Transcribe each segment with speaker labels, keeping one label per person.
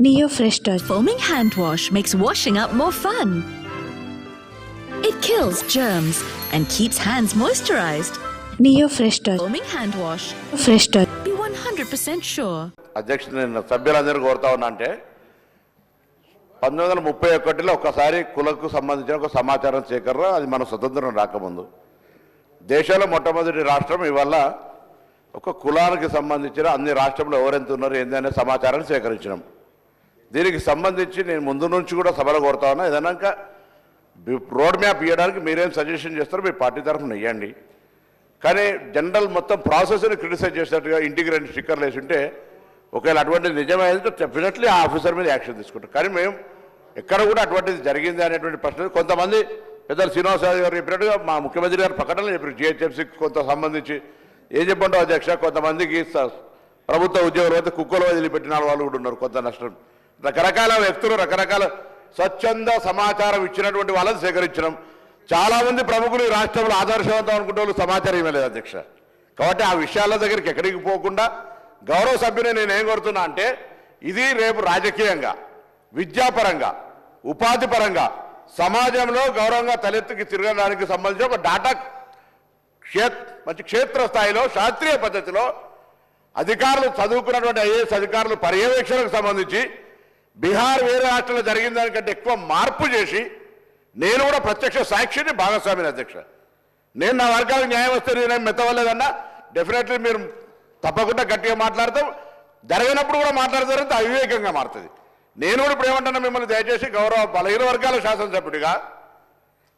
Speaker 1: Neo Fresh Touch.
Speaker 2: Foaming hand wash makes washing up more fun. It kills germs and keeps hands moisturized.
Speaker 1: Neo Fresh Touch.
Speaker 2: Foaming hand wash.
Speaker 1: Fresh Touch.
Speaker 2: Be 100% sure.
Speaker 3: అధ్యక్షుడు నేను సభ్యులందరూ కోరుతా ఉన్నా అంటే 1931లో ఒక్కసారి కులకు సంబంధించిన ఒక సమాచారం సేకరణ అది మన స్వతంత్రం రాకముందు దేశంలో మొట్టమొదటి రాష్ట్రం ఇవాళ ఒక కులానికి సంబంధించిన అన్ని రాష్ట్రంలో ఎవరెంత ఉన్నారు ఏంది అనే సమాచారాన్ని సేకరించినాం. దీనికి సంబంధించి నేను ముందు నుంచి కూడా సభలో కోరుతా ఉన్నా ఏదైనా రోడ్ మ్యాప్ ఇవ్వడానికి మీరేం సజెషన్ చేస్తారో మీ పార్టీ తరఫున ఇవ్వండి. కానీ జనరల్ మొత్తం ప్రాసెస్ని క్రిటిసైజ్ చేసినట్టుగా ఇంటికి 2 స్టిక్కర్లు వేసి ఉంటే ఒకవేళ అటువంటిది నిజమైతే డెఫినెట్లీ ఆ ఆఫీసర్ మీద యాక్షన్ తీసుకుంటాం. కానీ మేము ఎక్కడ కూడా అటువంటిది జరిగింది అనేటువంటి ప్రశ్న కొంతమంది పెద్దలు శ్రీనివాసరావు గారు చెప్పినట్టుగా మా ముఖ్యమంత్రి గారు ప్రకటనలు చెప్పారు. జిహెచ్ఎంసీకి కొంత సంబంధించి ఏం చెప్పంటావు అధ్యక్ష, కొంతమందికి ప్రభుత్వ ఉద్యోగులు అయితే కుక్కలు వదిలిపెట్టిన వాళ్ళు కూడా ఉన్నారు. కొంత నష్టం రకరకాల వ్యక్తులు రకరకాల స్వచ్ఛంద సమాచారం ఇచ్చినటువంటి వాళ్ళని సేకరించడం. చాలామంది ప్రముఖులు ఈ రాష్ట్రంలో ఆదర్శవంతం అనుకుంటే వాళ్ళు సమాచారం ఇవ్వలేదు అధ్యక్ష. కాబట్టి ఆ విషయాల దగ్గరికి ఎక్కడికి పోకుండా గౌరవ సభ్యుని నేనేం కోరుతున్నా అంటే ఇది రేపు రాజకీయంగా విద్యాపరంగా ఉపాధి పరంగా సమాజంలో గౌరవంగా తలెత్తుకి తిరగడానికి సంబంధించి ఒక డాటా మంచి క్షేత్రస్థాయిలో శాస్త్రీయ పద్ధతిలో అధికారులు చదువుకున్నటువంటి ఐఏఎస్ అధికారులు పర్యవేక్షణకు సంబంధించి బీహార్ వేరే రాష్ట్రంలో జరిగిన దానికంటే ఎక్కువ మార్పు చేసి నేను కూడా ప్రత్యక్ష సాక్షిని భాగస్వామిని అధ్యక్ష. నేను నా వర్గాలకు న్యాయం వస్తే నేను మెత్తవలేదన్నా డెఫినెట్లీ మీరు తప్పకుండా గట్టిగా మాట్లాడతాం. జరిగినప్పుడు కూడా మాట్లాడతారంటే అవివేకంగా మారుతుంది. నేను కూడా ఇప్పుడు ఏమంటున్నా మిమ్మల్ని దయచేసి గౌరవ బలహీన వర్గాల శాసనసభ్యుడిగా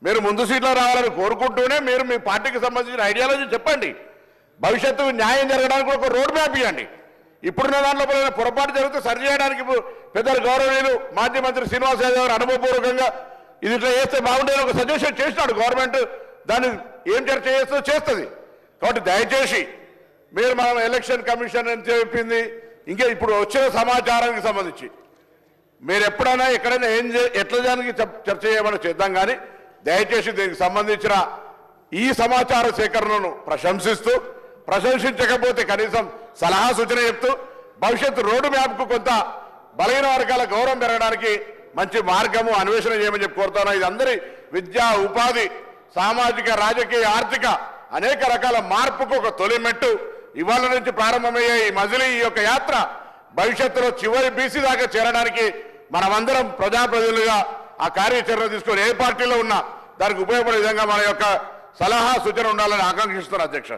Speaker 3: మీరు ముందు సీట్లో రావాలని కోరుకుంటూనే మీరు మీ పార్టీకి సంబంధించిన ఐడియాలజీ చెప్పండి. భవిష్యత్తు న్యాయం జరగడానికి కూడా ఒక రోడ్ మ్యాప్ ఇవ్వండి. ఇప్పుడున్న దాంట్లో పొరపాటు జరిగితే సరి చేయడానికి పెద్దలు గౌరవనీయులు మాజీ మంత్రి శ్రీనివాస్ యాదవ్ గారు అనుభవపూర్వకంగా ఇది ఇట్లా చేస్తే బాగుండేది ఒక సజెషన్ చేసినాడు. గవర్నమెంట్ దాన్ని ఏం చర్చ చేస్తుందో చేస్తుంది. కాబట్టి దయచేసి మీరు మనం ఎలక్షన్ కమిషన్ అని చెప్పింది ఇంకా ఇప్పుడు వచ్చిన సమాచారానికి సంబంధించి మీరు ఎప్పుడైనా ఎక్కడైనా ఎట్లా దానికి చర్చ చేయమని చేద్దాం. కానీ దయచేసి దీనికి సంబంధించిన ఈ సమాచార సేకరణను ప్రశంసించకపోతే కనీసం సలహా సూచన చెప్తూ భవిష్యత్తు రోడ్డు మ్యాప్కు కొంత బలహీన వర్గాల గౌరవం పెరగడానికి మంచి మార్గము అన్వేషణ చేయమని చెప్పి కోరుతాను. ఇది అందరి విద్యా ఉపాధి సామాజిక రాజకీయ ఆర్థిక అనేక రకాల మార్పుకు ఒక తొలి మెట్టు. ఇవాళ నుంచి ప్రారంభమయ్యే ఈ మజిలీ ఈ యొక్క యాత్ర భవిష్యత్తులో చివరి బీసీ దాకా చేరడానికి మనమందరం ప్రజాప్రతినిధులుగా ఆ కార్యాచరణ తీసుకొని ఏ పార్టీలో ఉన్నా దానికి ఉపయోగపడే విధంగా మన యొక్క సలహా సూచన ఉండాలని ఆకాంక్షిస్తున్నారు అధ్యక్ష.